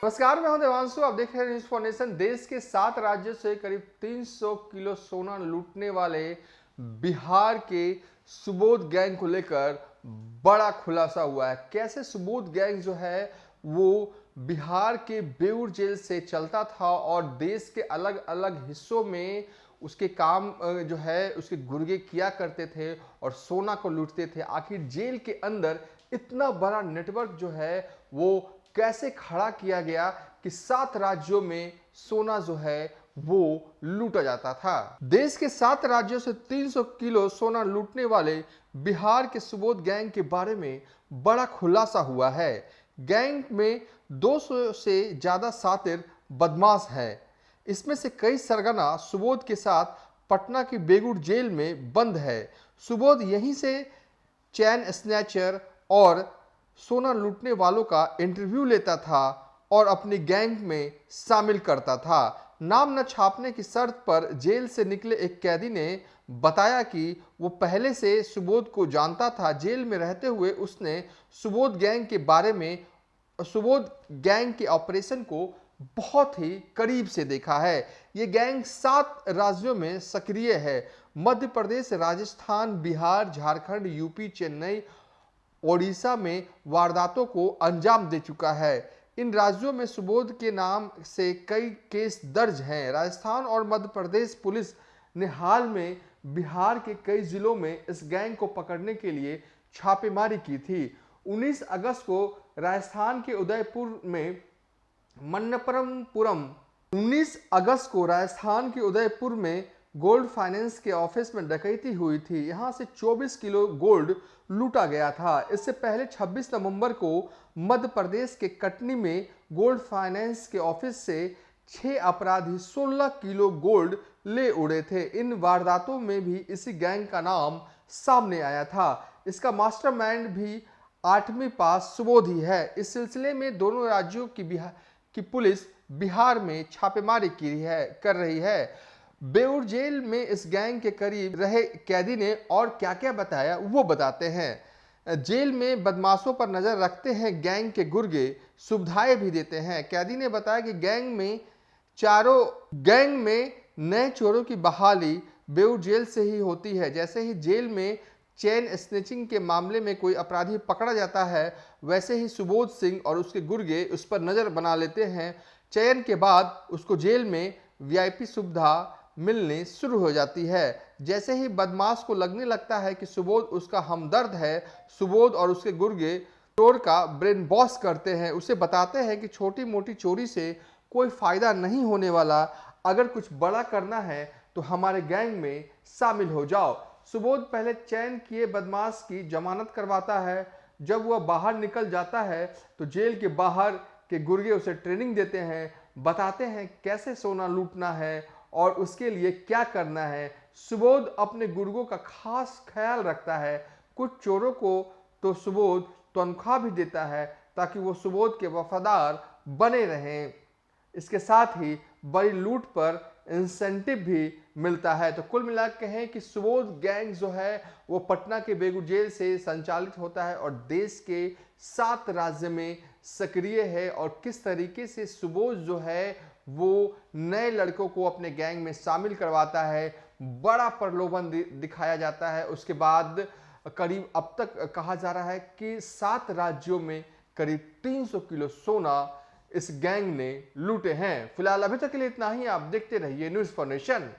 नमस्कार, मैं हूं देवांशु। आप देख रहे हैं न्यूज़ फॉर नेशन। देश के 7 राज्यों से करीब 300 किलो सोना लूटने वाले बिहार के सुबोध गैंग को लेकर बड़ा खुलासा हुआ है। कैसे सुबोध गैंग जो है वो बिहार के बेऊर जेल से चलता था और देश के अलग अलग हिस्सों में उसके काम जो है उसके गुर्गे किया करते थे और सोना को लूटते थे। आखिर जेल के अंदर इतना बड़ा नेटवर्क जो है वो कैसे खड़ा किया गया कि 7 राज्यों में सोना जो है वो लूटा जाता था। देश के 7 राज्यों से 300 किलो सोना लूटने वाले बिहार के सुबोध गैंग के बारे में बड़ा खुलासा हुआ है। गैंग में 200 से ज्यादा शातिर बदमाश हैं। इसमें से कई सरगना सुबोध के साथ पटना की बेगूर जेल में बंद है। सुबोध यहीं से चैन स्नैचर और सोना लूटने वालों का इंटरव्यू लेता था और अपनी गैंग में शामिल करता था। नाम न छापने की शर्त पर जेल से निकले एक कैदी ने बताया कि वो पहले से सुबोध को जानता था। जेल में रहते हुए उसने सुबोध गैंग के बारे में सुबोध गैंग के ऑपरेशन को बहुत ही करीब से देखा है। ये गैंग 7 राज्यों में सक्रिय है। मध्य प्रदेश, राजस्थान, बिहार, झारखंड, यूपी, चेन्नई, ओडिशा में वारदातों को अंजाम दे चुका है। इन राज्यों में सुबोध के नाम से कई केस दर्ज हैं। राजस्थान और मध्य प्रदेश पुलिस ने हाल में बिहार के कई जिलों में इस गैंग को पकड़ने के लिए छापेमारी की थी। 19 अगस्त को राजस्थान के उदयपुर में मन्नपरमपुरम 19 अगस्त को राजस्थान के उदयपुर में गोल्ड फाइनेंस के ऑफिस में डकैती हुई थी। यहां से 24 किलो गोल्ड लूटा गया था। इससे पहले 26 नवंबर को मध्य प्रदेश के कटनी में गोल्ड फाइनेंस के ऑफिस से 6 अपराधी 16 किलो गोल्ड ले उड़े थे। इन वारदातों में भी इसी गैंग का नाम सामने आया था। इसका मास्टरमाइंड भी 8वीं पास सुबोध ही है। इस सिलसिले में दोनों राज्यों की पुलिस बिहार में छापेमारी कर रही है। बेऊर जेल में इस गैंग के करीब रहे कैदी ने और क्या क्या बताया वो बताते हैं। जेल में बदमाशों पर नजर रखते हैं गैंग के गुर्गे, सुविधाएं भी देते हैं। कैदी ने बताया कि गैंग में नए चोरों की बहाली बेऊर जेल से ही होती है। जैसे ही जेल में चेन स्नेचिंग के मामले में कोई अपराधी पकड़ा जाता है, वैसे ही सुबोध सिंह और उसके गुर्गे उस पर नजर बना लेते हैं। चयन के बाद उसको जेल में वीआईपी सुविधा मिलनी शुरू हो जाती है। जैसे ही बदमाश को लगने लगता है कि सुबोध उसका हमदर्द है, सुबोध और उसके गुर्गे चोर का ब्रेन वॉश करते हैं। उसे बताते हैं कि छोटी मोटी चोरी से कोई फायदा नहीं होने वाला, अगर कुछ बड़ा करना है तो हमारे गैंग में शामिल हो जाओ। सुबोध पहले चयन किए बदमाश की जमानत करवाता है। जब वह बाहर निकल जाता है तो जेल के बाहर के गुर्गे उसे ट्रेनिंग देते हैं, बताते हैं कैसे सोना लूटना है और उसके लिए क्या करना है। सुबोध अपने गुर्गों का खास ख्याल रखता है। कुछ चोरों को तो सुबोध तनख्वाह भी देता है ताकि वो सुबोध के वफादार बने रहें। इसके साथ ही बड़ी लूट पर इंसेंटिव भी मिलता है। तो कुल मिला के कहें कि सुबोध गैंग जो है वो पटना के बेगूर जेल से संचालित होता है और देश के 7 राज्य में सक्रिय है। और किस तरीके से सुबोध जो है वो नए लड़कों को अपने गैंग में शामिल करवाता है, बड़ा प्रलोभन दिखाया जाता है। उसके बाद करीब अब तक कहा जा रहा है कि 7 राज्यों में करीब 300 किलो सोना इस गैंग ने लूटे हैं। फिलहाल अभी तक के लिए इतना ही। आप देखते रहिए न्यूज़ फॉर नेशन।